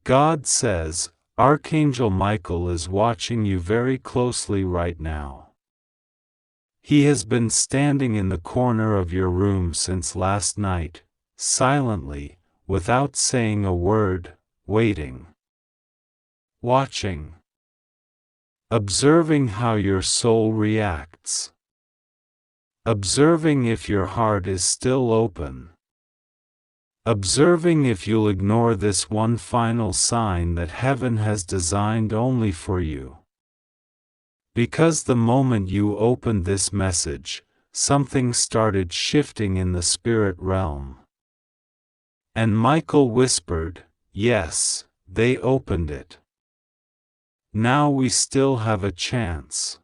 God says, Archangel Michael is watching you very closely right now. He has been standing in the corner of your room since last night, silently, without saying a word, waiting. Watching. Observing how your soul reacts. Observing if your heart is still open. Observing if you'll ignore this one final sign that heaven has designed only for you. Because the moment you opened this message, something started shifting in the spirit realm. And Michael whispered, "Yes, they opened it. Now we still have a chance."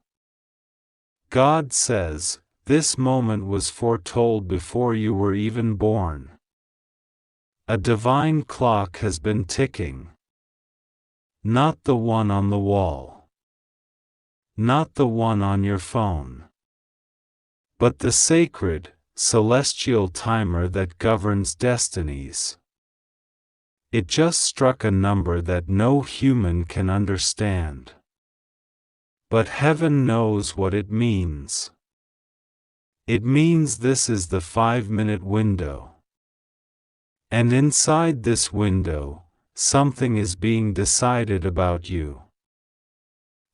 God says, this moment was foretold before you were even born. A divine clock has been ticking. Not the one on the wall. Not the one on your phone. But the sacred, celestial timer that governs destinies. It just struck a number that no human can understand. But heaven knows what it means. It means this is the 5-minute window. And inside this window, something is being decided about you.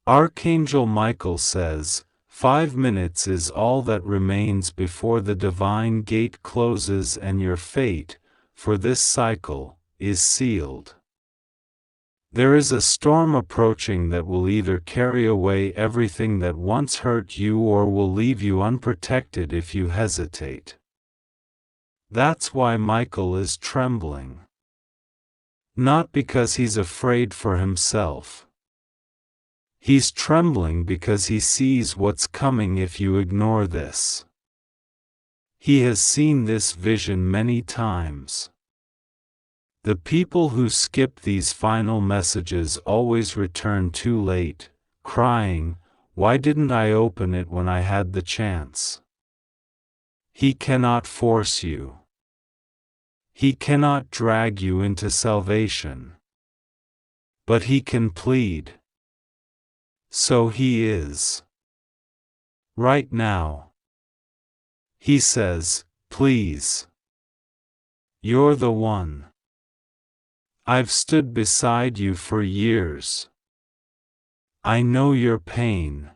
Archangel Michael says, 5 minutes is all that remains before the divine gate closes and your fate, for this cycle, is sealed. There is a storm approaching that will either carry away everything that once hurt you or will leave you unprotected if you hesitate. That's why Michael is trembling. Not because he's afraid for himself. He's trembling because he sees what's coming if you ignore this. He has seen this vision many times. The people who skip these final messages always return too late, crying, "Why didn't I open it when I had the chance?" He cannot force you. He cannot drag you into salvation. But he can plead. So he is. Right now. He says, "Please. You're the one. I've stood beside you for years. I know your pain.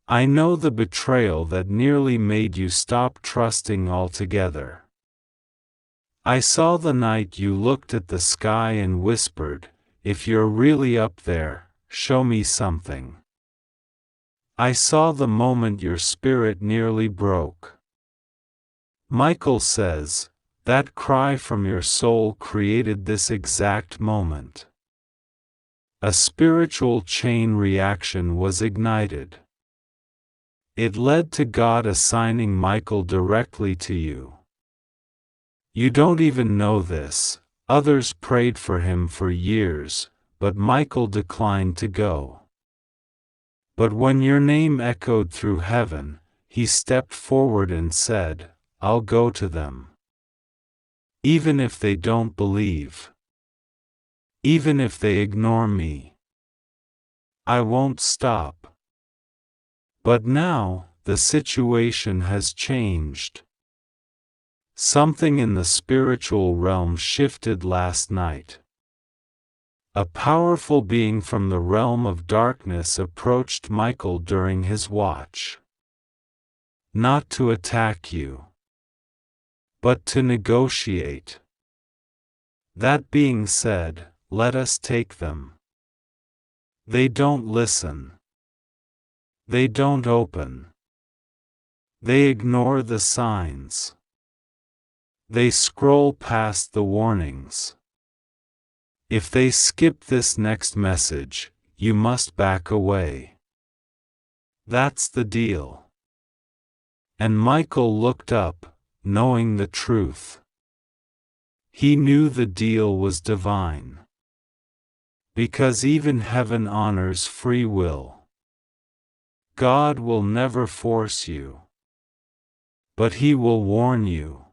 I know the betrayal that nearly made you stop trusting altogether. I saw the night you looked at the sky and whispered, 'If you're really up there, show me something.' I saw the moment your spirit nearly broke." Michael says, that cry from your soul created this exact moment. A spiritual chain reaction was ignited. It led to God assigning Michael directly to you. You don't even know this, others prayed for him for years, but Michael declined to go. But when your name echoed through heaven, he stepped forward and said, "I'll go to them. Even if they don't believe. Even if they ignore me. I won't stop." But now, the situation has changed. Something in the spiritual realm shifted last night. A powerful being from the realm of darkness approached Michael during his watch. Not to attack you, but to negotiate. That being said, let us take them. They don't listen. They don't open. They ignore the signs. They scroll past the warnings. If they skip this next message, you must back away. That's the deal. And Michael looked up, knowing the truth. He knew the deal was divine. Because even heaven honors free will. God will never force you. But He will warn you.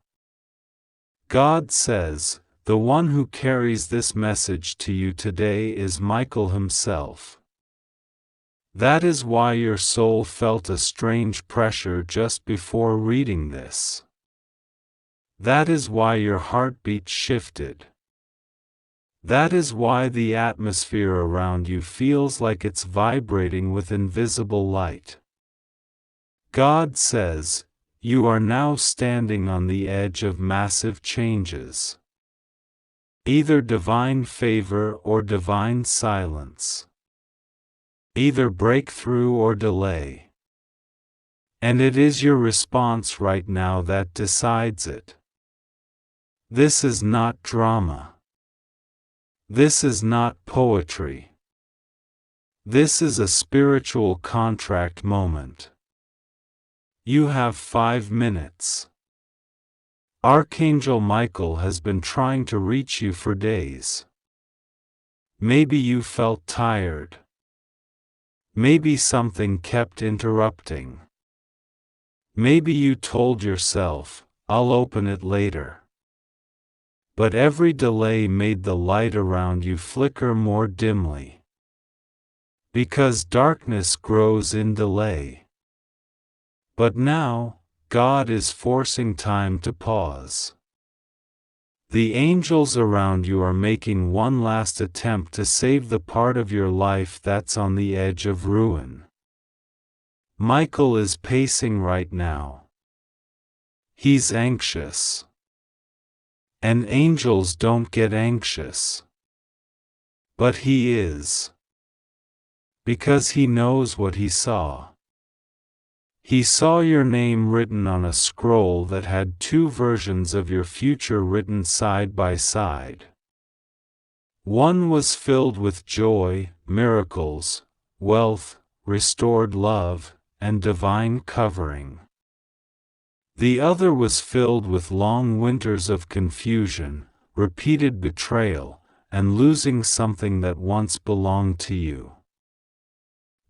God says, The one who carries this message to you today is Michael himself. That is why your soul felt a strange pressure just before reading this. That is why your heartbeat shifted. That is why the atmosphere around you feels like it's vibrating with invisible light. God says, you are now standing on the edge of massive changes. Either divine favor or divine silence. Either breakthrough or delay. And it is your response right now that decides it. This is not drama. This is not poetry. This is a spiritual contract moment. You have 5 minutes. Archangel Michael has been trying to reach you for days. Maybe you felt tired. Maybe something kept interrupting. Maybe you told yourself, I'll open it later. But every delay made the light around you flicker more dimly. Because darkness grows in delay. But now, God is forcing time to pause. The angels around you are making one last attempt to save the part of your life that's on the edge of ruin. Michael is pacing right now. He's anxious. And angels don't get anxious. But he is. Because he knows what he saw. He saw your name written on a scroll that had 2 versions of your future written side by side. One was filled with joy, miracles, wealth, restored love, and divine covering. The other was filled with long winters of confusion, repeated betrayal, and losing something that once belonged to you.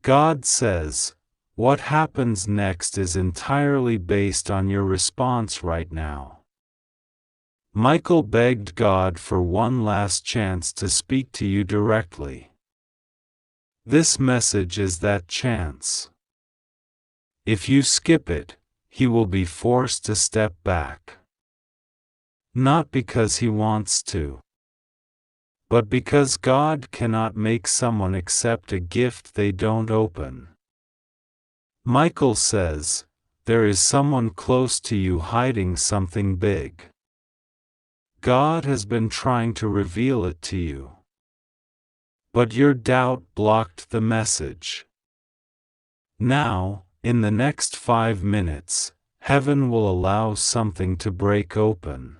God says, what happens next is entirely based on your response right now. Michael begged God for one last chance to speak to you directly. This message is that chance. If you skip it, he will be forced to step back. Not because he wants to, but because God cannot make someone accept a gift they don't open. Michael says, there is someone close to you hiding something big. God has been trying to reveal it to you. But your doubt blocked the message. Now, in the next 5 minutes, heaven will allow something to break open.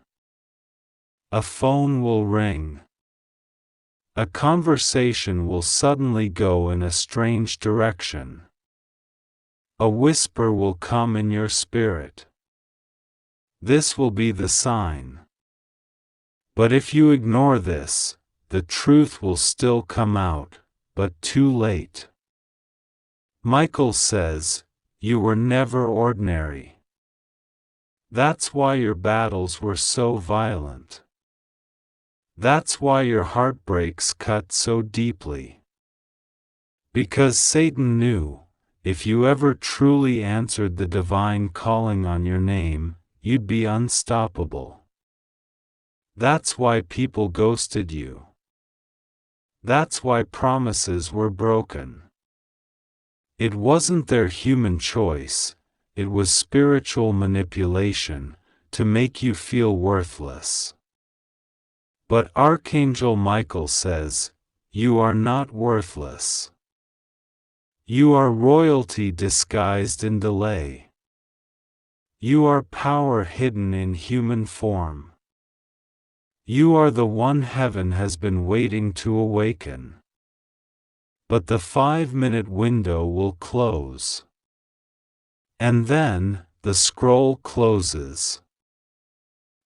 A phone will ring. A conversation will suddenly go in a strange direction. A whisper will come in your spirit. This will be the sign. But if you ignore this, the truth will still come out, but too late. Michael says, you were never ordinary. That's why your battles were so violent. That's why your heartbreaks cut so deeply. Because Satan knew, if you ever truly answered the divine calling on your name, you'd be unstoppable. That's why people ghosted you. That's why promises were broken. It wasn't their human choice, it was spiritual manipulation, to make you feel worthless. But Archangel Michael says, you are not worthless. You are royalty disguised in delay. You are power hidden in human form. You are the one heaven has been waiting to awaken. But the 5-minute window will close. And then, the scroll closes.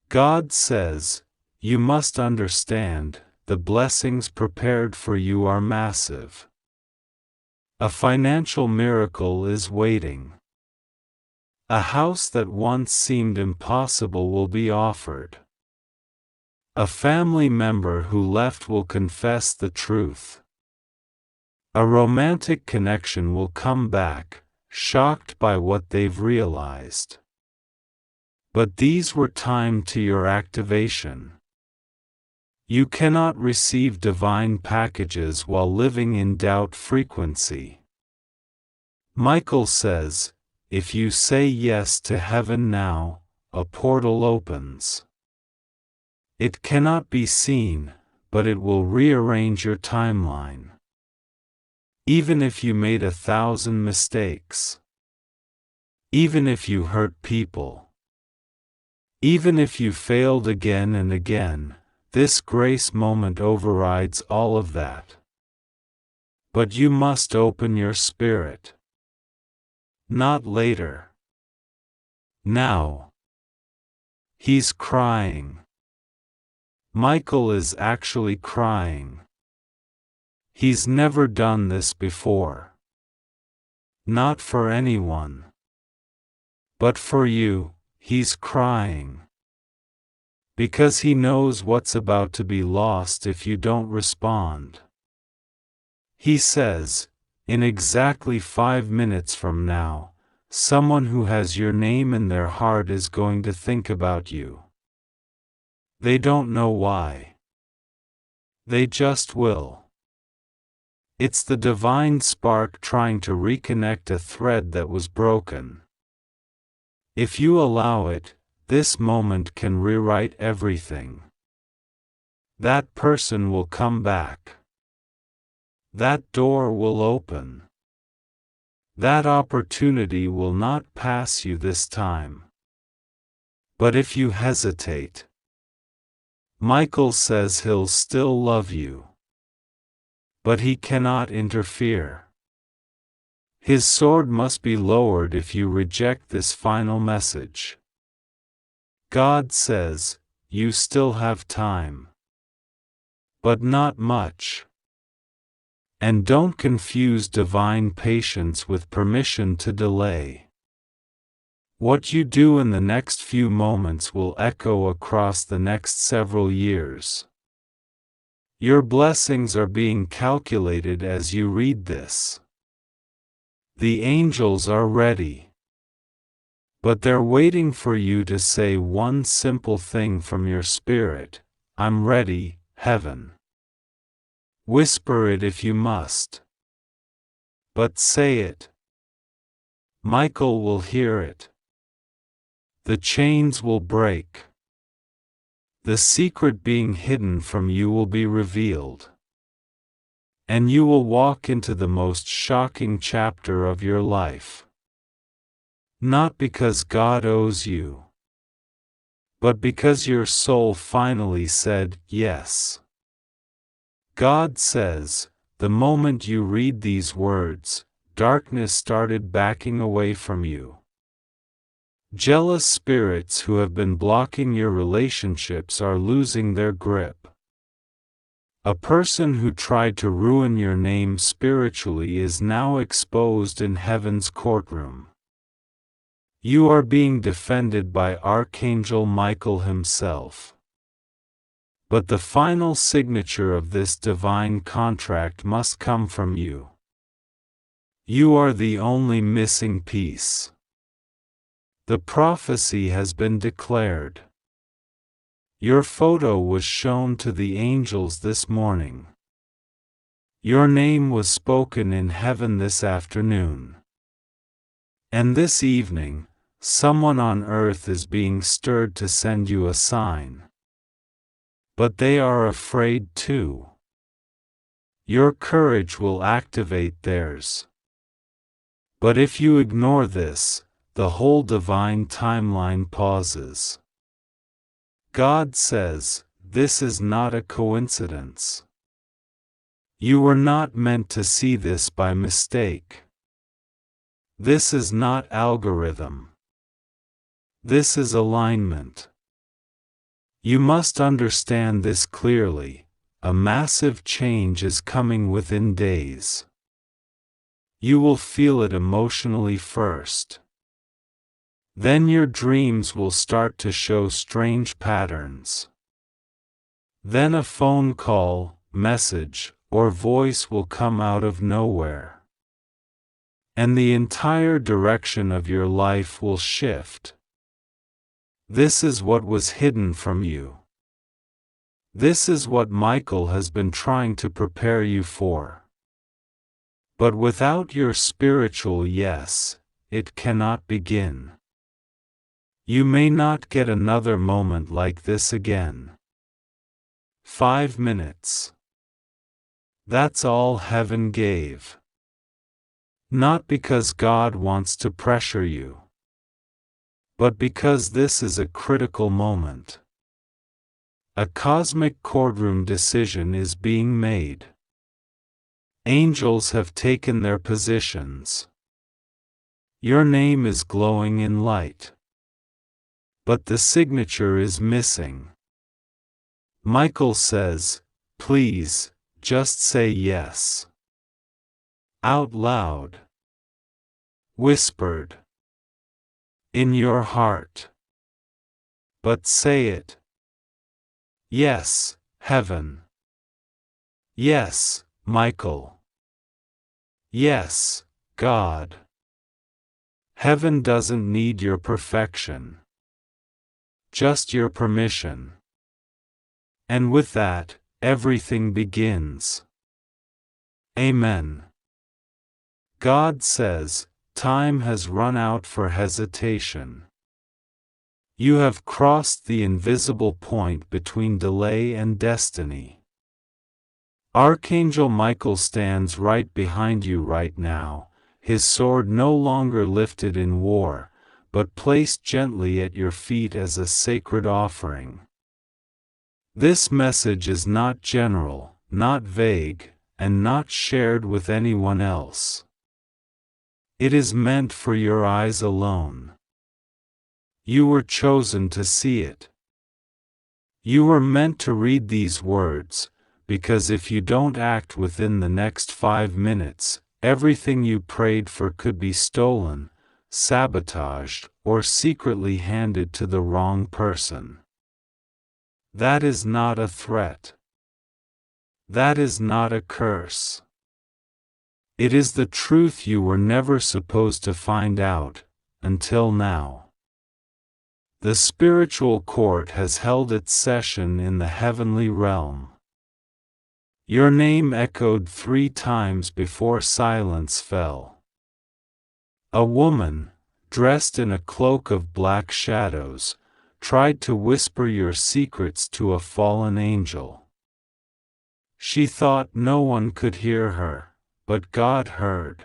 God says, you must understand, the blessings prepared for you are massive. A financial miracle is waiting. A house that once seemed impossible will be offered. A family member who left will confess the truth. A romantic connection will come back, shocked by what they've realized. But these were timed to your activation. You cannot receive divine packages while living in doubt frequency. Michael says, if you say yes to heaven now, a portal opens. It cannot be seen, but it will rearrange your timeline. Even if you made 1,000 mistakes. Even if you hurt people. Even if you failed again and again, this grace moment overrides all of that. But you must open your spirit. Not later. Now. He's crying. Michael is actually crying. He's never done this before. Not for anyone. But for you, he's crying. Because he knows what's about to be lost if you don't respond. He says, in exactly 5 minutes from now, someone who has your name in their heart is going to think about you. They don't know why. They just will. It's the divine spark trying to reconnect a thread that was broken. If you allow it, this moment can rewrite everything. That person will come back. That door will open. That opportunity will not pass you this time. But if you hesitate, Michael says he'll still love you. But he cannot interfere. His sword must be lowered if you reject this final message. God says, you still have time. But not much. And don't confuse divine patience with permission to delay. What you do in the next few moments will echo across the next several years. Your blessings are being calculated as you read this. The angels are ready. But they're waiting for you to say one simple thing from your spirit: I'm ready, heaven. Whisper it if you must. But say it. Michael will hear it. The chains will break. The secret being hidden from you will be revealed. And you will walk into the most shocking chapter of your life. Not because God owes you, but because your soul finally said yes. God says, the moment you read these words, darkness started backing away from you. Jealous spirits who have been blocking your relationships are losing their grip. A person who tried to ruin your name spiritually is now exposed in heaven's courtroom. You are being defended by Archangel Michael himself. But the final signature of this divine contract must come from you. You are the only missing piece. The prophecy has been declared. Your photo was shown to the angels this morning. Your name was spoken in heaven this afternoon. And this evening, someone on earth is being stirred to send you a sign. But they are afraid too. Your courage will activate theirs. But if you ignore this, the whole divine timeline pauses. God says, this is not a coincidence. You were not meant to see this by mistake. This is not algorithm. This is alignment. You must understand this clearly. A massive change is coming within days. You will feel it emotionally first. Then your dreams will start to show strange patterns. Then a phone call, message, or voice will come out of nowhere. And the entire direction of your life will shift. This is what was hidden from you. This is what Michael has been trying to prepare you for. But without your spiritual yes, it cannot begin. You may not get another moment like this again. 5 minutes. That's all heaven gave. Not because God wants to pressure you, but because this is a critical moment. A cosmic courtroom decision is being made. Angels have taken their positions. Your name is glowing in light. But the signature is missing. Michael says, please, just say yes. Out loud. Whispered. In your heart. But say it. Yes, heaven. Yes, Michael. Yes, God. Heaven doesn't need your perfection. Just your permission. And with that, everything begins. Amen. God says, time has run out for hesitation. You have crossed the invisible point between delay and destiny. Archangel Michael stands right behind you right now, his sword no longer lifted in war, but placed gently at your feet as a sacred offering. This message is not general, not vague, and not shared with anyone else. It is meant for your eyes alone. You were chosen to see it. You were meant to read these words, because if you don't act within the next 5 minutes, everything you prayed for could be stolen, sabotaged, or secretly handed to the wrong person. That is not a threat. That is not a curse. It is the truth you were never supposed to find out, until now. The spiritual court has held its session in the heavenly realm. Your name echoed 3 times before silence fell. A woman, dressed in a cloak of black shadows, tried to whisper your secrets to a fallen angel. She thought no one could hear her, but God heard.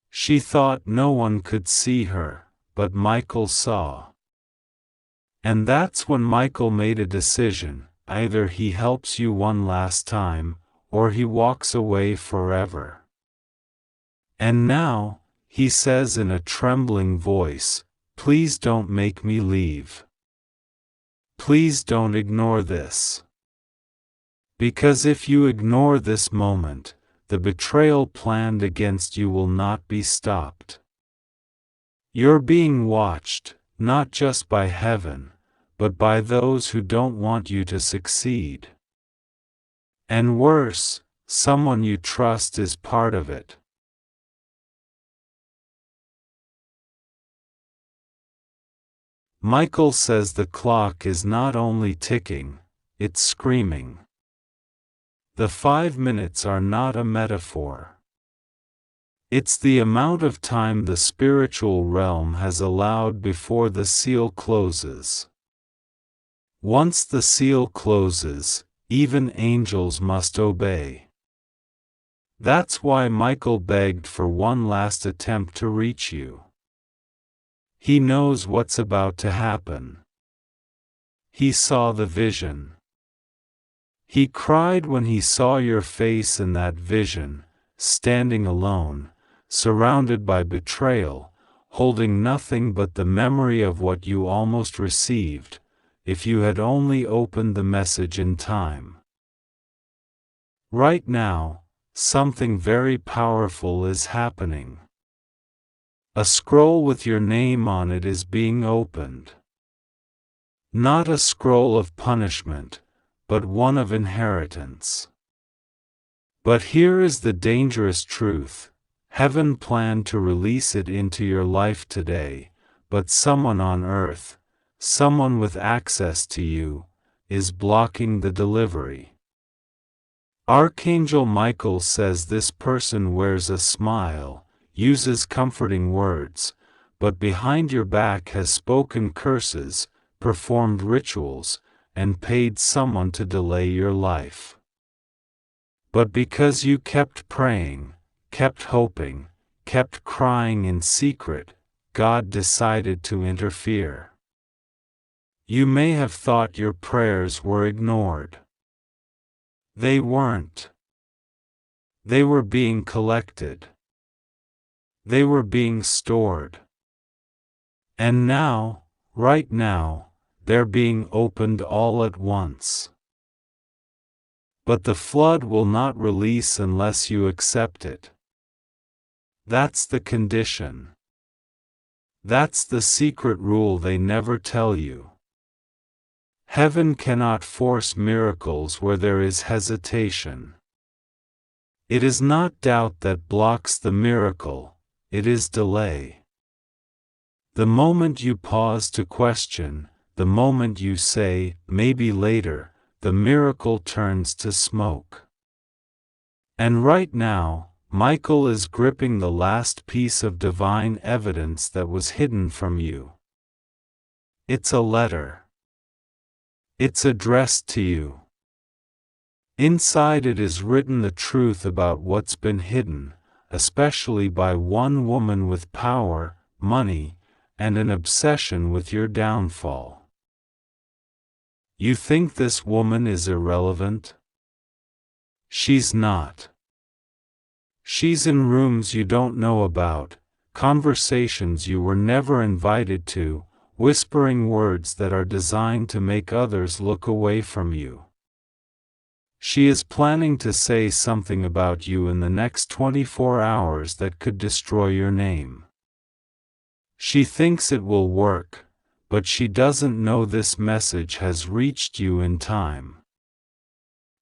She thought no one could see her, but Michael saw. And that's when Michael made a decision: either he helps you one last time, or he walks away forever. And now, he says in a trembling voice, please don't make me leave. Please don't ignore this. Because if you ignore this moment, the betrayal planned against you will not be stopped. You're being watched, not just by heaven, but by those who don't want you to succeed. And worse, someone you trust is part of it. Michael says the clock is not only ticking, it's screaming. The 5 minutes are not a metaphor. It's the amount of time the spiritual realm has allowed before the seal closes. Once the seal closes, even angels must obey. That's why Michael begged for one last attempt to reach you. He knows what's about to happen. He saw the vision. He cried when he saw your face in that vision, standing alone, surrounded by betrayal, holding nothing but the memory of what you almost received, if you had only opened the message in time. Right now, something very powerful is happening. A scroll with your name on it is being opened. Not a scroll of punishment, but one of inheritance. But here is the dangerous truth. Heaven planned to release it into your life today, but someone on earth, someone with access to you, is blocking the delivery. Archangel Michael says this person wears a smile, uses comforting words, but behind your back has spoken curses, performed rituals, and paid someone to delay your life. But because you kept praying, kept hoping, kept crying in secret, God decided to interfere. You may have thought your prayers were ignored. They weren't. They were being collected. They were being stored. And now, right now, they're being opened all at once. But the flood will not release unless you accept it. That's the condition. That's the secret rule they never tell you. Heaven cannot force miracles where there is hesitation. It is not doubt that blocks the miracle, it is delay. The moment you pause to question, the moment you say, maybe later, the miracle turns to smoke. And right now, Michael is gripping the last piece of divine evidence that was hidden from you. It's a letter. It's addressed to you. Inside it is written the truth about what's been hidden, especially by one woman with power, money, and an obsession with your downfall. You think this woman is irrelevant? She's not. She's in rooms you don't know about, conversations you were never invited to, whispering words that are designed to make others look away from you. She is planning to say something about you in the next 24 hours that could destroy your name. She thinks it will work, but she doesn't know this message has reached you in time.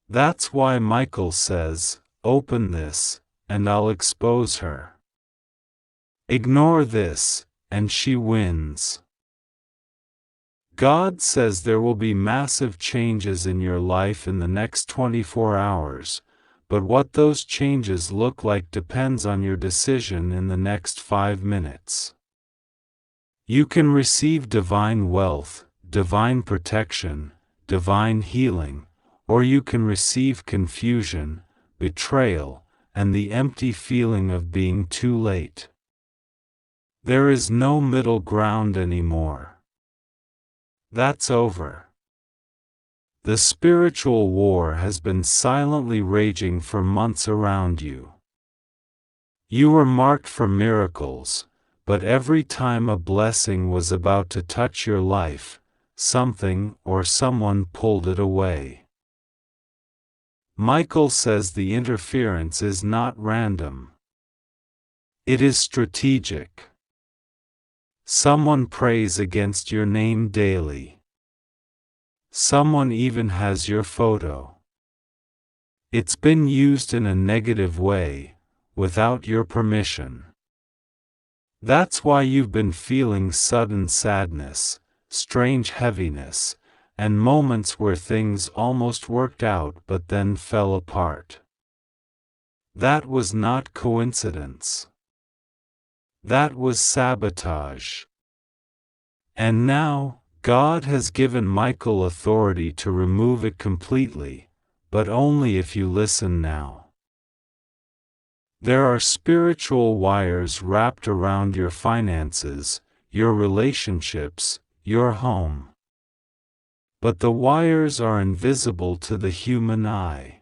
That's why Michael says, open this, and I'll expose her. Ignore this, and she wins. God says there will be massive changes in your life in the next 24 hours, but what those changes look like depends on your decision in the next 5 minutes. You can receive divine wealth, divine protection, divine healing, or you can receive confusion, betrayal, and the empty feeling of being too late. There is no middle ground anymore. That's over. The spiritual war has been silently raging for months around you. You were marked for miracles, but every time a blessing was about to touch your life, something or someone pulled it away. Michael says the interference is not random. It is strategic. Someone prays against your name daily. Someone even has your photo. It's been used in a negative way, without your permission. That's why you've been feeling sudden sadness, strange heaviness, and moments where things almost worked out but then fell apart. That was not coincidence. That was sabotage. And now, God has given Michael authority to remove it completely, but only if you listen now. There are spiritual wires wrapped around your finances, your relationships, your home. But the wires are invisible to the human eye.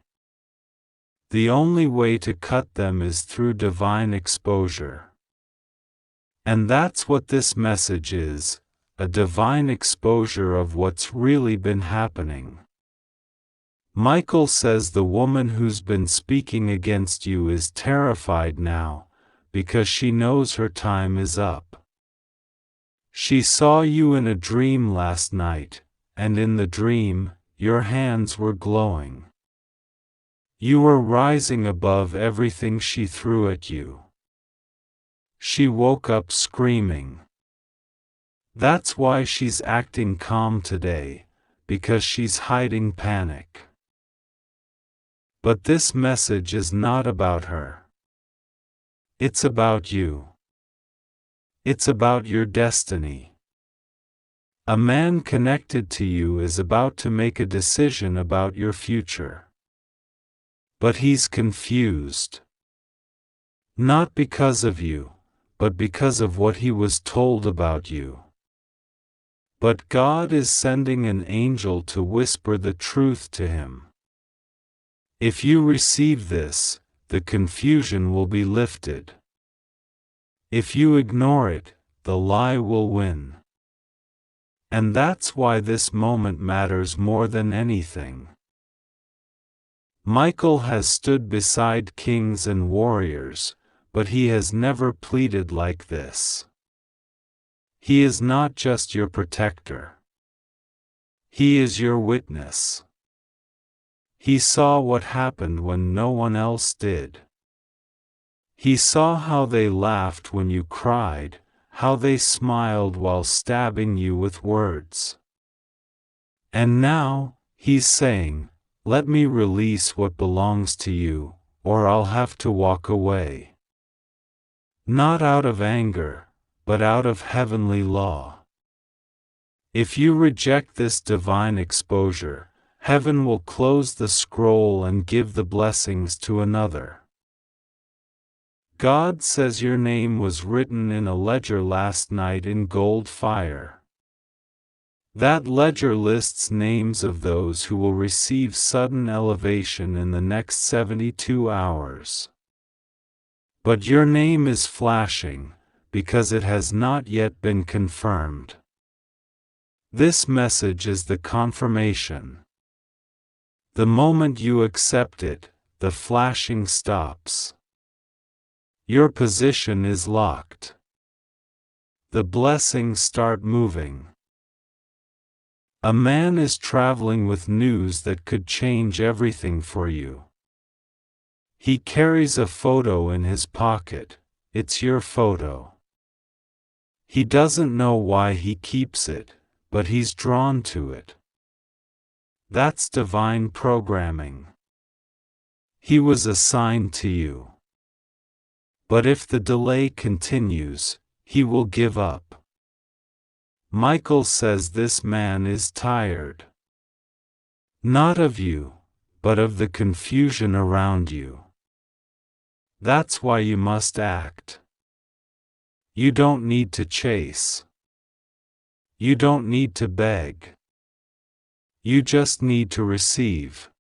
The only way to cut them is through divine exposure. And that's what this message is, a divine exposure of what's really been happening. Michael says the woman who's been speaking against you is terrified now, because she knows her time is up. She saw you in a dream last night, and in the dream, your hands were glowing. You were rising above everything she threw at you. She woke up screaming. That's why she's acting calm today, because she's hiding panic. But this message is not about her. It's about you. It's about your destiny. A man connected to you is about to make a decision about your future. But he's confused. Not because of you, but because of what he was told about you. But God is sending an angel to whisper the truth to him. If you receive this, the confusion will be lifted. If you ignore it, the lie will win. And that's why this moment matters more than anything. Michael has stood beside kings and warriors, but he has never pleaded like this. He is not just your protector. He is your witness. He saw what happened when no one else did. He saw how they laughed when you cried, how they smiled while stabbing you with words. And now, he's saying, let me release what belongs to you, or I'll have to walk away. Not out of anger, but out of heavenly law. If you reject this divine exposure, heaven will close the scroll and give the blessings to another. God says your name was written in a ledger last night in gold fire. That ledger lists names of those who will receive sudden elevation in the next 72 hours. But your name is flashing, because it has not yet been confirmed. This message is the confirmation. The moment you accept it, the flashing stops. Your position is locked. The blessings start moving. A man is traveling with news that could change everything for you. He carries a photo in his pocket. It's your photo. He doesn't know why he keeps it, but he's drawn to it. That's divine programming. He was assigned to you. But if the delay continues, he will give up. Michael says this man is tired. Not of you, but of the confusion around you. That's why you must act. You don't need to chase. You don't need to beg. You just need to receive.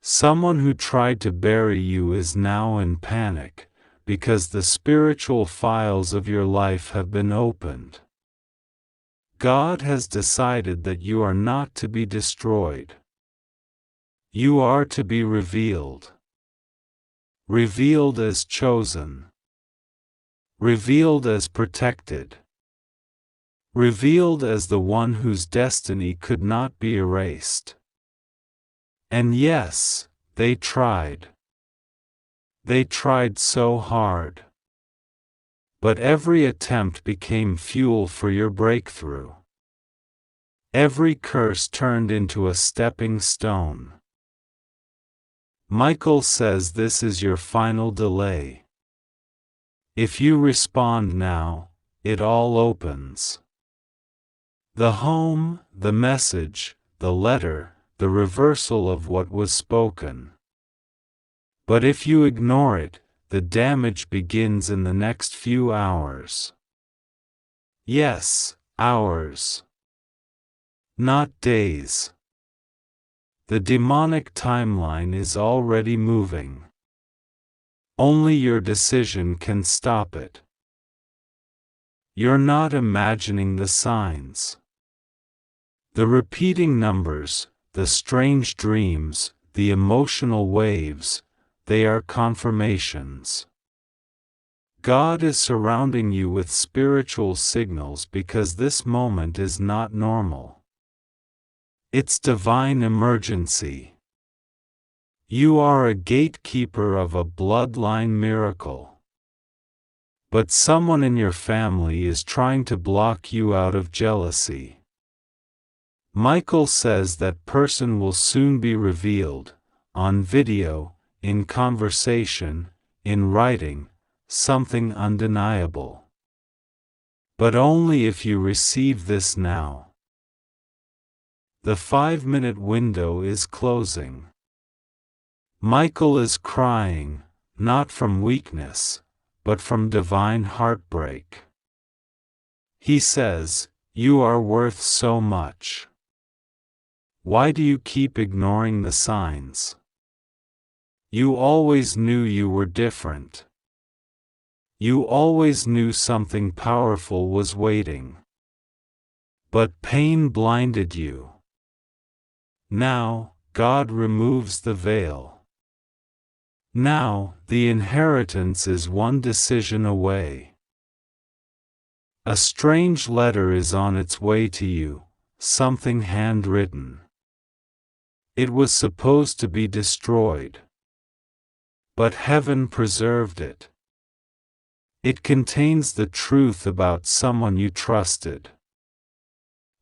Someone who tried to bury you is now in panic, because the spiritual files of your life have been opened. God has decided that you are not to be destroyed. You are to be revealed. Revealed as chosen. Revealed as protected. Revealed as the one whose destiny could not be erased. And yes, they tried. They tried so hard. But every attempt became fuel for your breakthrough. Every curse turned into a stepping stone. Michael says this is your final delay. If you respond now, it all opens. The home, the message, the letter, the reversal of what was spoken. But if you ignore it, the damage begins in the next few hours. Yes, hours. Not days. The demonic timeline is already moving. Only your decision can stop it. You're not imagining the signs. The repeating numbers, the strange dreams, the emotional waves, they are confirmations. God is surrounding you with spiritual signals because this moment is not normal. It's divine emergency. You are a gatekeeper of a bloodline miracle. But someone in your family is trying to block you out of jealousy. Michael says that person will soon be revealed, on video, in conversation, in writing, something undeniable. But only if you receive this now. The 5-minute window is closing. Michael is crying, not from weakness, but from divine heartbreak. He says, "You are worth so much. Why do you keep ignoring the signs? You always knew you were different. You always knew something powerful was waiting. But pain blinded you. Now, God removes the veil. Now, the inheritance is one decision away. A strange letter is on its way to you, something handwritten. It was supposed to be destroyed. But heaven preserved it. It contains the truth about someone you trusted.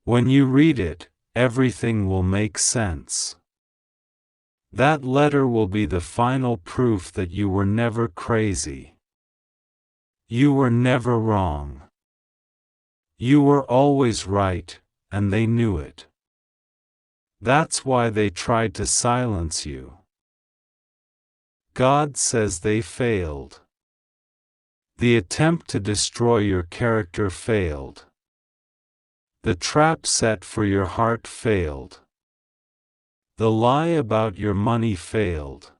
When you read it, everything will make sense. That letter will be the final proof that you were never crazy. You were never wrong. You were always right, and they knew it. That's why they tried to silence you. God says they failed. The attempt to destroy your character failed. The trap set for your heart failed. The lie about your money failed.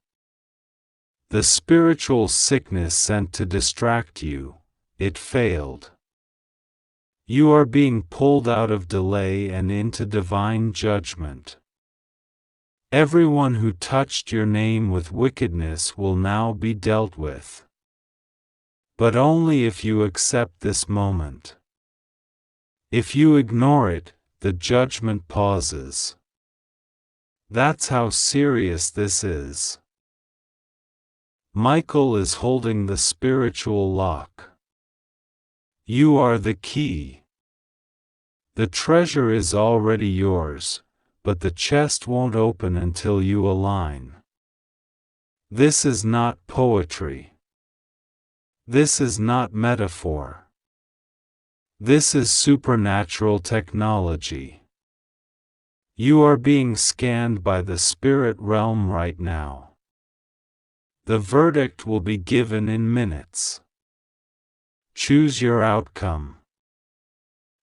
The spiritual sickness sent to distract you, it failed. You are being pulled out of delay and into divine judgment. Everyone who touched your name with wickedness will now be dealt with. But only if you accept this moment. If you ignore it, the judgment pauses. That's how serious this is. Michael is holding the spiritual lock. You are the key. The treasure is already yours, but the chest won't open until you align. This is not poetry. This is not metaphor. This is supernatural technology. You are being scanned by the spirit realm right now. The verdict will be given in minutes. Choose your outcome.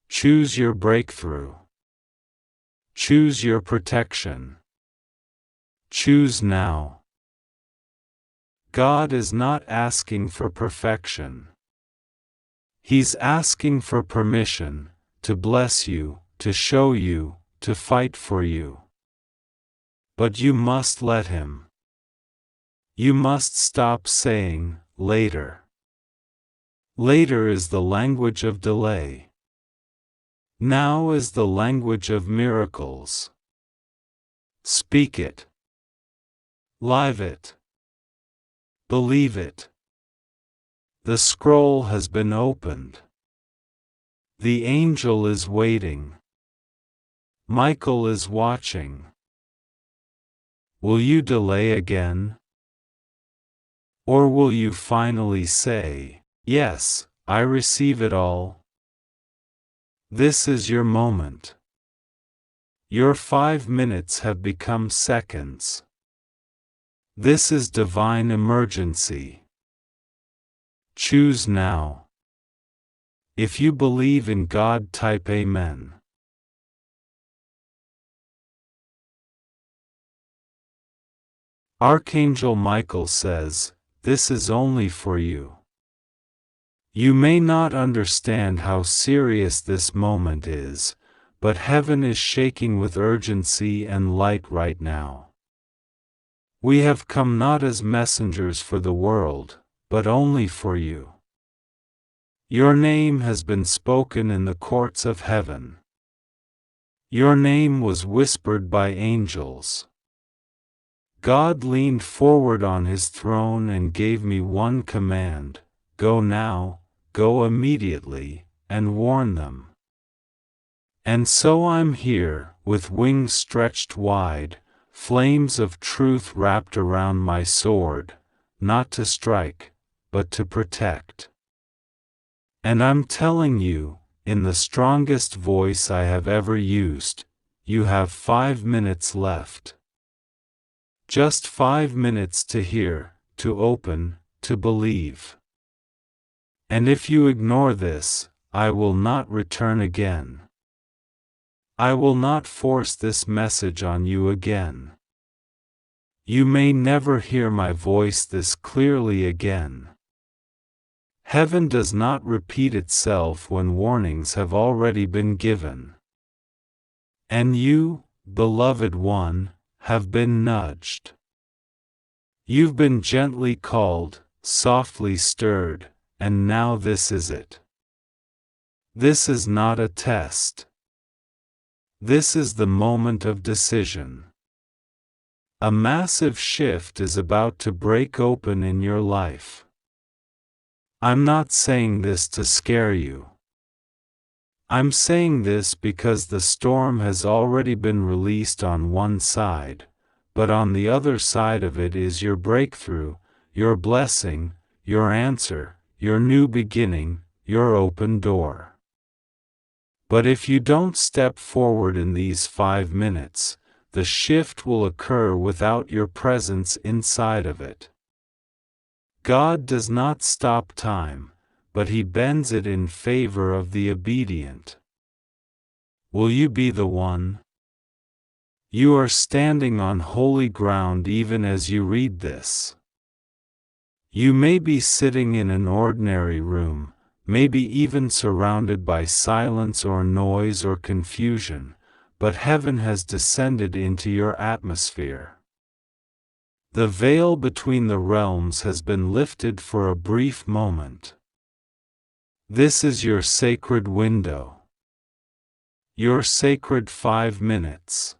Choose your breakthrough. Choose your protection. Choose now. God is not asking for perfection. He's asking for permission, to bless you, to show you, to fight for you. But you must let Him. You must stop saying, later. Later is the language of delay. Now is the language of miracles. Speak it. Live it. Believe it. The scroll has been opened. The angel is waiting. Michael is watching. Will you delay again? Or will you finally say, "Yes, I receive it all"? This is your moment. Your 5 minutes have become seconds. This is divine emergency. Choose now. If you believe in God, type Amen. Archangel Michael says, "This is only for you." You may not understand how serious this moment is, but heaven is shaking with urgency and light right now. We have come not as messengers for the world, but only for you. Your name has been spoken in the courts of heaven. Your name was whispered by angels. God leaned forward on his throne and gave me one command: go now, go immediately, and warn them. And so I'm here, with wings stretched wide, flames of truth wrapped around my sword, not to strike, but to protect. And I'm telling you, in the strongest voice I have ever used, you have 5 minutes left. Just 5 minutes to hear, to open, to believe. And if you ignore this, I will not return again. I will not force this message on you again. You may never hear my voice this clearly again. Heaven does not repeat itself when warnings have already been given. And you, beloved one, have been nudged. You've been gently called, softly stirred, and now this is it. This is not a test. This is the moment of decision. A massive shift is about to break open in your life. I'm not saying this to scare you. I'm saying this because the storm has already been released on one side, but on the other side of it is your breakthrough, your blessing, your answer, your new beginning, your open door. But if you don't step forward in these 5 minutes, the shift will occur without your presence inside of it. God does not stop time, but he bends it in favor of the obedient. Will you be the one? You are standing on holy ground even as you read this. You may be sitting in an ordinary room, maybe even surrounded by silence or noise or confusion, but heaven has descended into your atmosphere. The veil between the realms has been lifted for a brief moment. This is your sacred window. Your sacred 5 minutes.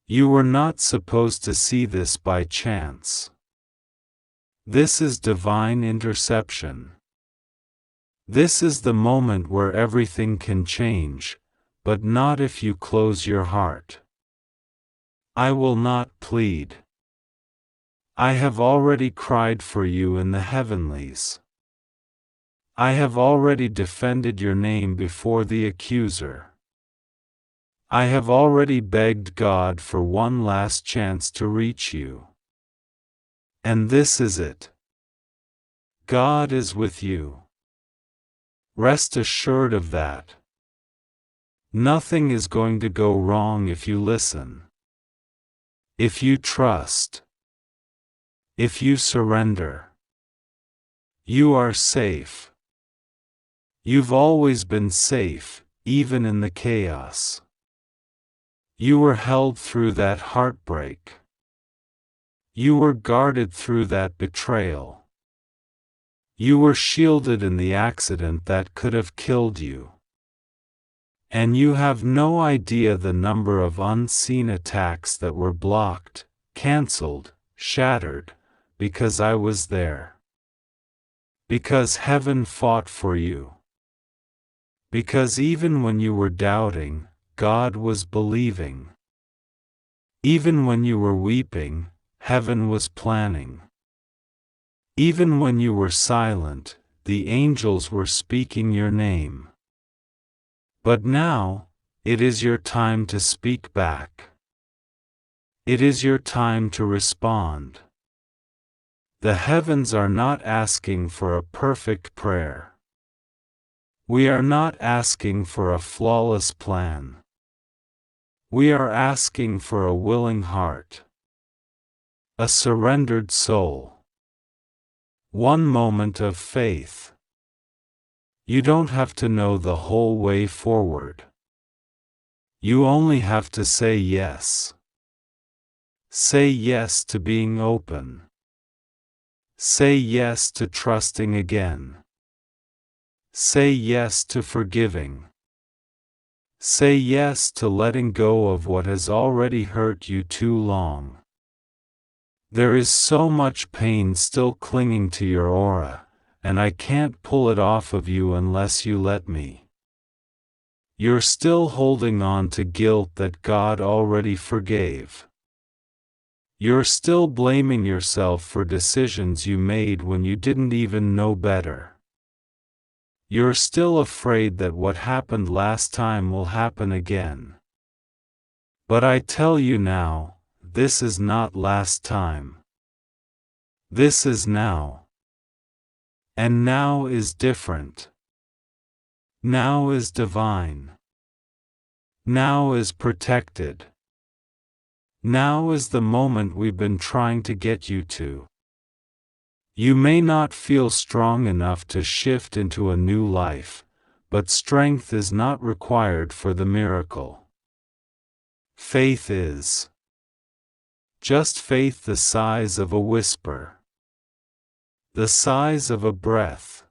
You were not supposed to see this by chance. This is divine interception. This is the moment where everything can change, but not if you close your heart. I will not plead. I have already cried for you in the heavenlies. I have already defended your name before the accuser. I have already begged God for one last chance to reach you. And this is it. God is with you. Rest assured of that. Nothing is going to go wrong if you listen. If you trust. If you surrender. You are safe. You've always been safe, even in the chaos. You were held through that heartbreak. You were guarded through that betrayal. You were shielded in the accident that could have killed you. And you have no idea the number of unseen attacks that were blocked, cancelled, shattered, because I was there. Because heaven fought for you. Because even when you were doubting, God was believing. Even when you were weeping, heaven was planning. Even when you were silent, the angels were speaking your name. But now, it is your time to speak back. It is your time to respond. The heavens are not asking for a perfect prayer. We are not asking for a flawless plan. We are asking for a willing heart. A surrendered soul. One moment of faith. You don't have to know the whole way forward. You only have to say yes. Say yes to being open. Say yes to trusting again. Say yes to forgiving. Say yes to letting go of what has already hurt you too long. There is so much pain still clinging to your aura, and I can't pull it off of you unless you let me. You're still holding on to guilt that God already forgave. You're still blaming yourself for decisions you made when you didn't even know better. You're still afraid that what happened last time will happen again. But I tell you now, this is not last time. This is now. And now is different. Now is divine. Now is protected. Now is the moment we've been trying to get you to. You may not feel strong enough to shift into a new life, but strength is not required for the miracle. Faith is. Just faith the size of a whisper. The size of a breath.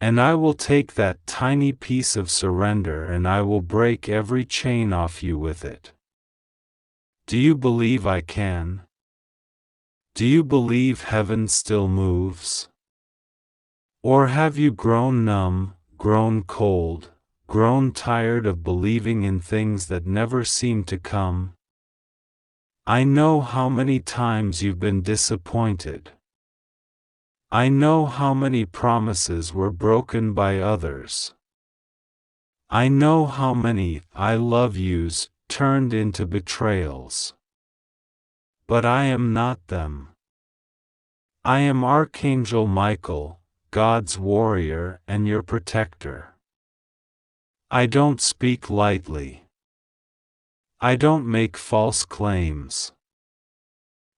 And I will take that tiny piece of surrender and I will break every chain off you with it. Do you believe I can? Do you believe heaven still moves? Or have you grown numb, grown cold, grown tired of believing in things that never seem to come? I know how many times you've been disappointed. I know how many promises were broken by others. I know how many "I love yous" turned into betrayals. But I am not them. I am Archangel Michael, God's warrior and your protector. I don't speak lightly. I don't make false claims.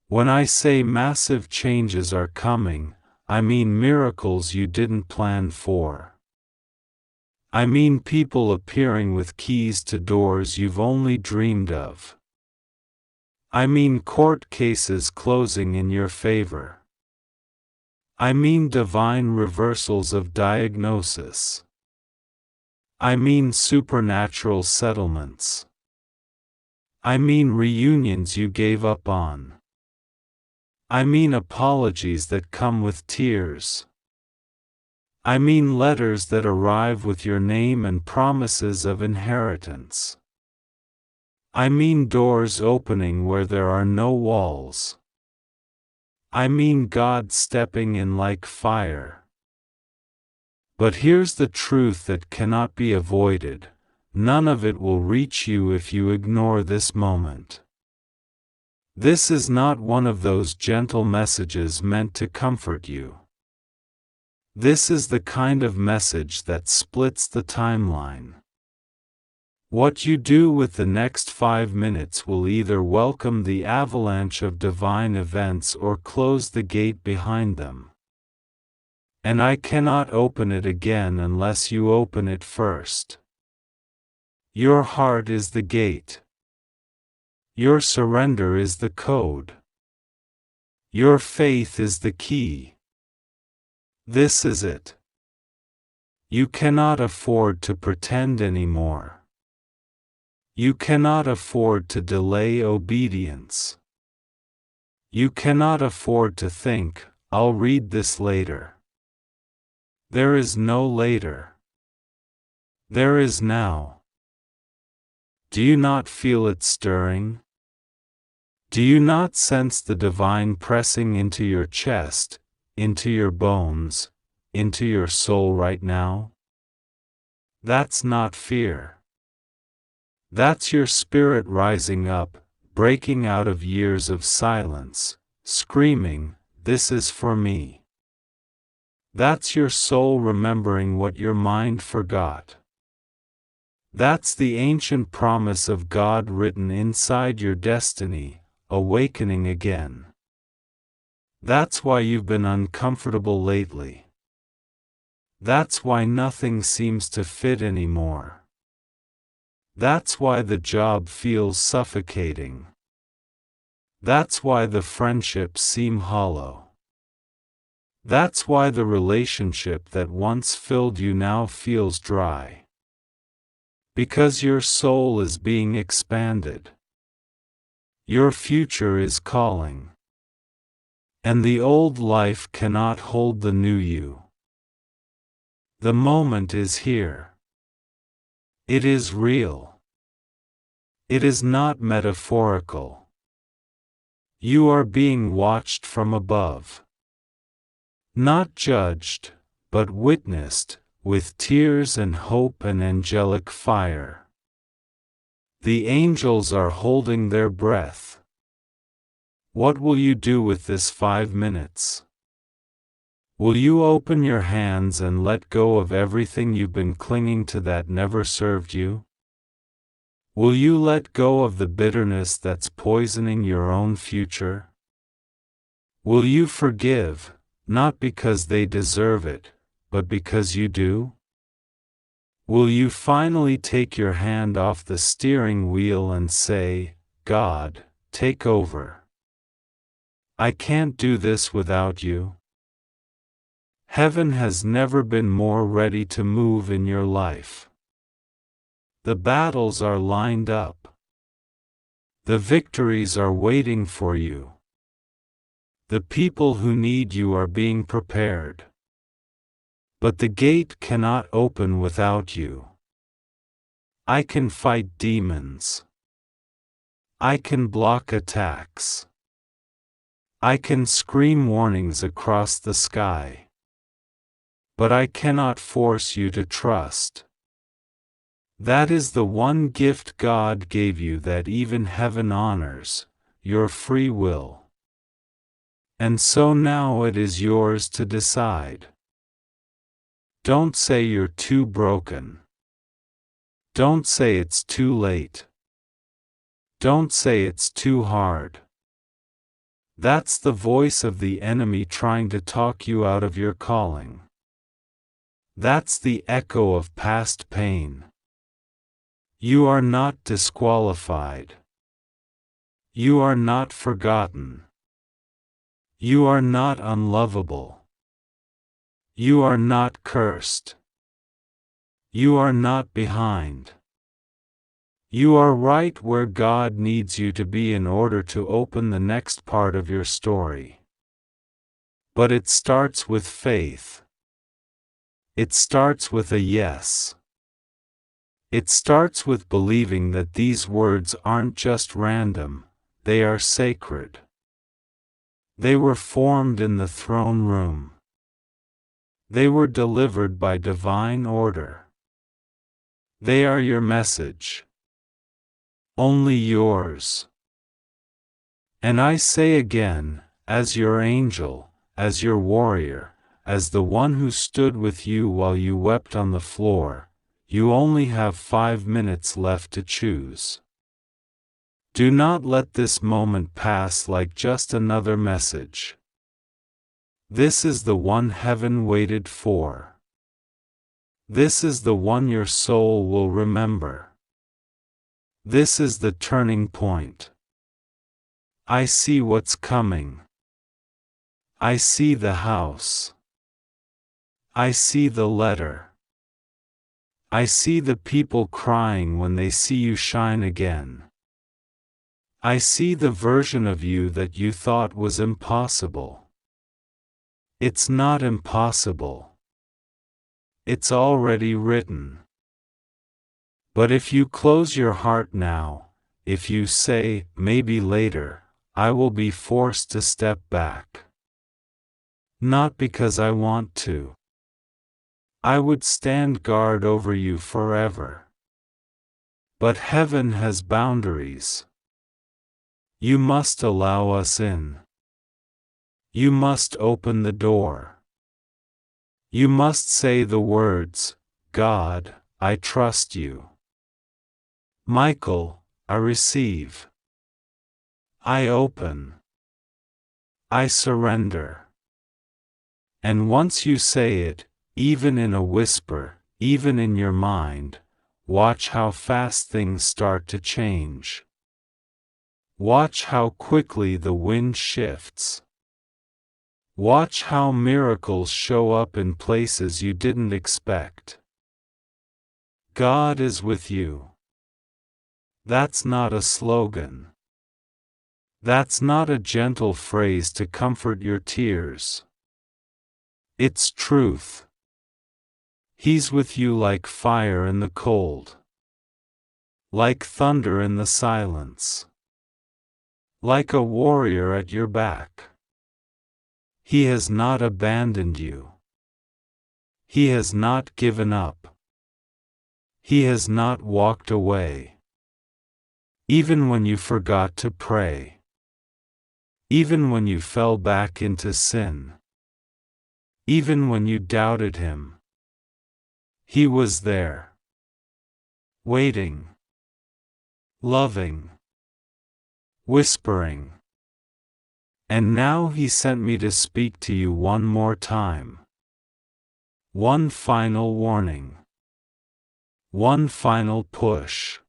When I say massive changes are coming, I mean miracles you didn't plan for. I mean people appearing with keys to doors you've only dreamed of. I mean court cases closing in your favor. I mean divine reversals of diagnosis. I mean supernatural settlements. I mean reunions you gave up on. I mean apologies that come with tears. I mean letters that arrive with your name and promises of inheritance. I mean doors opening where there are no walls. I mean God stepping in like fire. But here's the truth that cannot be avoided: none of it will reach you if you ignore this moment. This is not one of those gentle messages meant to comfort you. This is the kind of message that splits the timeline. What you do with the next 5 minutes will either welcome the avalanche of divine events or close the gate behind them. And I cannot open it again unless you open it first. Your heart is the gate. Your surrender is the code. Your faith is the key. This is it. You cannot afford to pretend anymore. You cannot afford to delay obedience. You cannot afford to think, "I'll read this later." There is no later. There is now. Do you not feel it stirring? Do you not sense the divine pressing into your chest, into your bones, into your soul right now? That's not fear. That's your spirit rising up, breaking out of years of silence, screaming, "This is for me." That's your soul remembering what your mind forgot. That's the ancient promise of God written inside your destiny, awakening again. That's why you've been uncomfortable lately. That's why nothing seems to fit anymore. That's why the job feels suffocating. That's why the friendships seem hollow. That's why the relationship that once filled you now feels dry. Because your soul is being expanded. Your future is calling. And the old life cannot hold the new you. The moment is here. It is real. It is not metaphorical. You are being watched from above. Not judged, but witnessed, with tears and hope and angelic fire. The angels are holding their breath. What will you do with this 5 minutes? Will you open your hands and let go of everything you've been clinging to that never served you? Will you let go of the bitterness that's poisoning your own future? Will you forgive, not because they deserve it, but because you do? Will you finally take your hand off the steering wheel and say, God, take over. I can't do this without you. Heaven has never been more ready to move in your life. The battles are lined up. The victories are waiting for you. The people who need you are being prepared. But the gate cannot open without you. I can fight demons. I can block attacks. I can scream warnings across the sky. But I cannot force you to trust. That is the one gift God gave you that even heaven honors, your free will. And so now it is yours to decide. Don't say you're too broken. Don't say it's too late. Don't say it's too hard. That's the voice of the enemy trying to talk you out of your calling. That's the echo of past pain. You are not disqualified. You are not forgotten. You are not unlovable. You are not cursed. You are not behind. You are right where God needs you to be in order to open the next part of your story. But it starts with faith. It starts with a yes. It starts with believing that these words aren't just random, they are sacred. They were formed in the throne room. They were delivered by divine order. They are your message. Only yours. And I say again, as your angel, as your warrior, as the one who stood with you while you wept on the floor, you only have 5 minutes left to choose. Do not let this moment pass like just another message. This is the one heaven waited for. This is the one your soul will remember. This is the turning point. I see what's coming. I see the house. I see the letter. I see the people crying when they see you shine again. I see the version of you that you thought was impossible. It's not impossible. It's already written. But if you close your heart now, if you say, maybe later, I will be forced to step back. Not because I want to. I would stand guard over you forever. But heaven has boundaries. You must allow us in. You must open the door. You must say the words, God, I trust you. Michael, I receive. I open. I surrender. And once you say it, even in a whisper, even in your mind, watch how fast things start to change. Watch how quickly the wind shifts. Watch how miracles show up in places you didn't expect. God is with you. That's not a slogan. That's not a gentle phrase to comfort your tears. It's truth. He's with you like fire in the cold, like thunder in the silence, like a warrior at your back. He has not abandoned you. He has not given up. He has not walked away. Even when you forgot to pray. Even when you fell back into sin. Even when you doubted Him. He was there. Waiting. Loving. Whispering. And now He sent me to speak to you one more time. One final warning. One final push.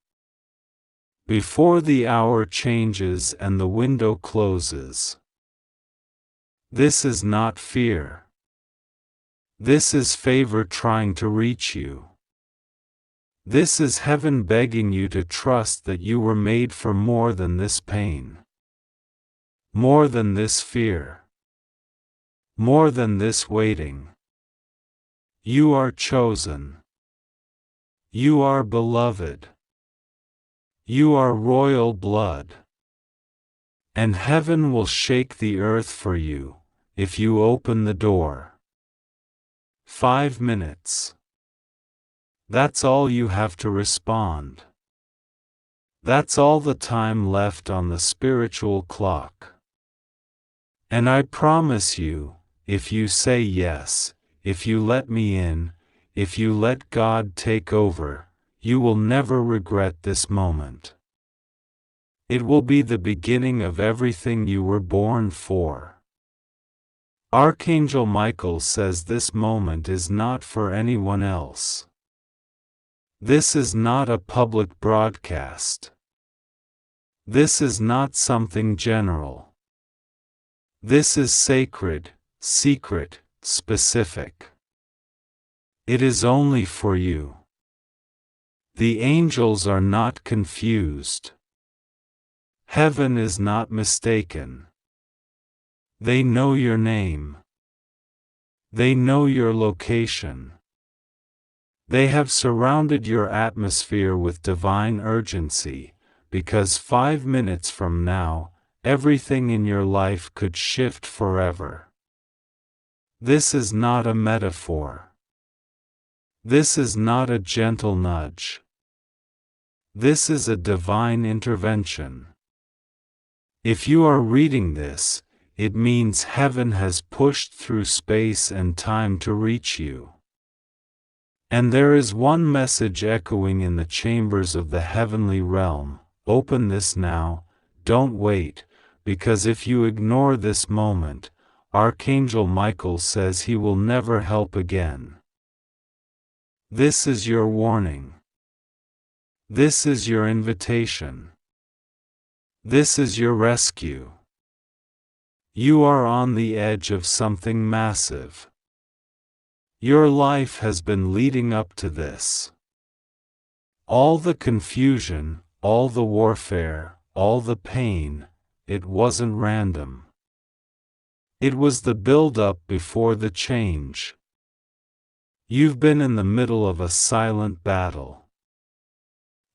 Before the hour changes and the window closes. This is not fear. This is favor trying to reach you. This is heaven begging you to trust that you were made for more than this pain. More than this fear. More than this waiting. You are chosen. You are beloved. You are royal blood. And heaven will shake the earth for you, if you open the door. 5 minutes. That's all you have to respond. That's all the time left on the spiritual clock. And I promise you, if you say yes, if you let me in, if you let God take over, you will never regret this moment. It will be the beginning of everything you were born for. Archangel Michael says this moment is not for anyone else. This is not a public broadcast. This is not something general. This is sacred, secret, specific. It is only for you. The angels are not confused. Heaven is not mistaken. They know your name. They know your location. They have surrounded your atmosphere with divine urgency, because 5 minutes from now, everything in your life could shift forever. This is not a metaphor. This is not a gentle nudge. This is a divine intervention. If you are reading this, it means heaven has pushed through space and time to reach you. And there is one message echoing in the chambers of the heavenly realm: open this now, don't wait, because if you ignore this moment, Archangel Michael says he will never help again. This is your warning. This is your invitation. This is your rescue. You are on the edge of something massive. Your life has been leading up to this. All the confusion, all the warfare, all the pain, it wasn't random. It was the build-up before the change. You've been in the middle of a silent battle.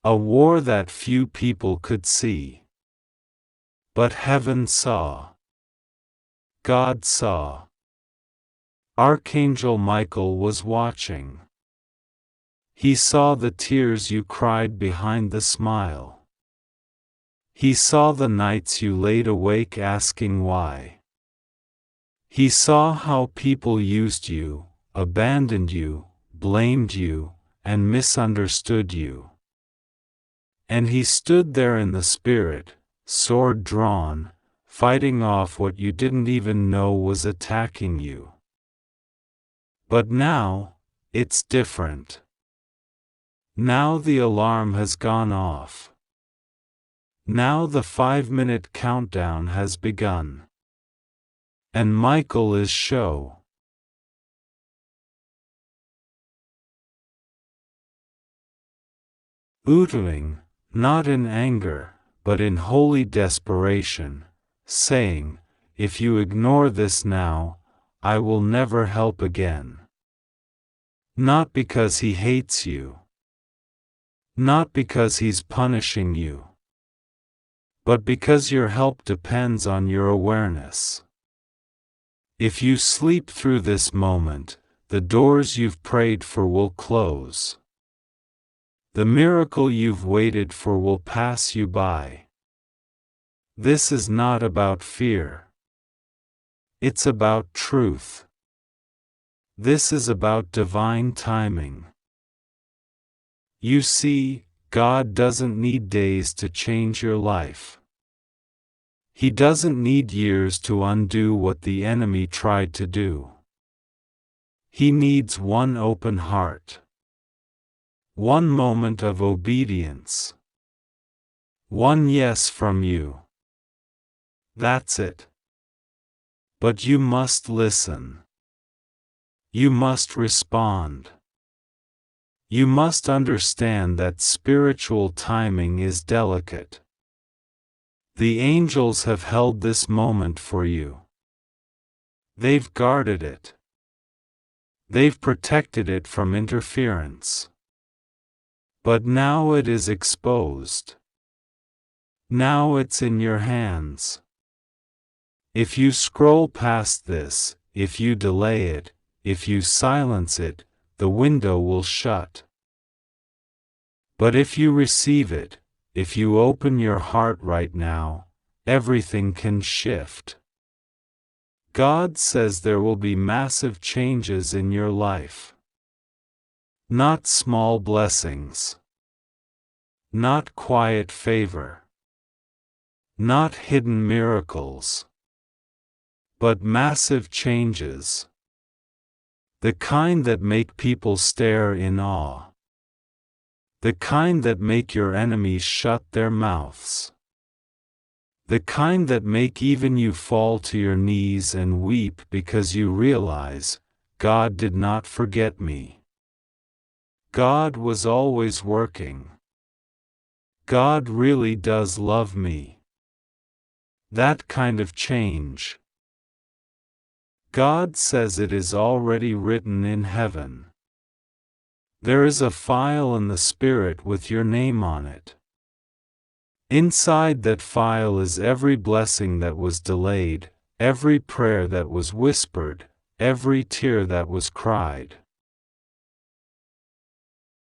A war that few people could see. But heaven saw. God saw. Archangel Michael was watching. He saw the tears you cried behind the smile. He saw the nights you laid awake asking why. He saw how people used you, abandoned you, blamed you, and misunderstood you. And he stood there in the spirit, sword drawn, fighting off what you didn't even know was attacking you. But now, it's different. Now the alarm has gone off. Now the 5-minute countdown has begun. And Michael is show. uttering, not in anger, but in holy desperation, saying, "If you ignore this now, I will never help again." Not because he hates you, not because he's punishing you, but because your help depends on your awareness. If you sleep through this moment, the doors you've prayed for will close. The miracle you've waited for will pass you by. This is not about fear. It's about truth. This is about divine timing. You see, God doesn't need days to change your life. He doesn't need years to undo what the enemy tried to do. He needs one open heart. One moment of obedience. One yes from you. That's it. But you must listen. You must respond. You must understand that spiritual timing is delicate. The angels have held this moment for you. They've guarded it. They've protected it from interference. But now it is exposed. Now it's in your hands. If you scroll past this, if you delay it, if you silence it, the window will shut. But if you receive it, if you open your heart right now, everything can shift. God says there will be massive changes in your life. Not small blessings. Not quiet favor. Not hidden miracles. But massive changes. The kind that make people stare in awe. The kind that make your enemies shut their mouths. The kind that make even you fall to your knees and weep because you realize, God did not forget me. God was always working. God really does love me. That kind of change. God says it is already written in heaven. There is a file in the Spirit with your name on it. Inside that file is every blessing that was delayed, every prayer that was whispered, every tear that was cried.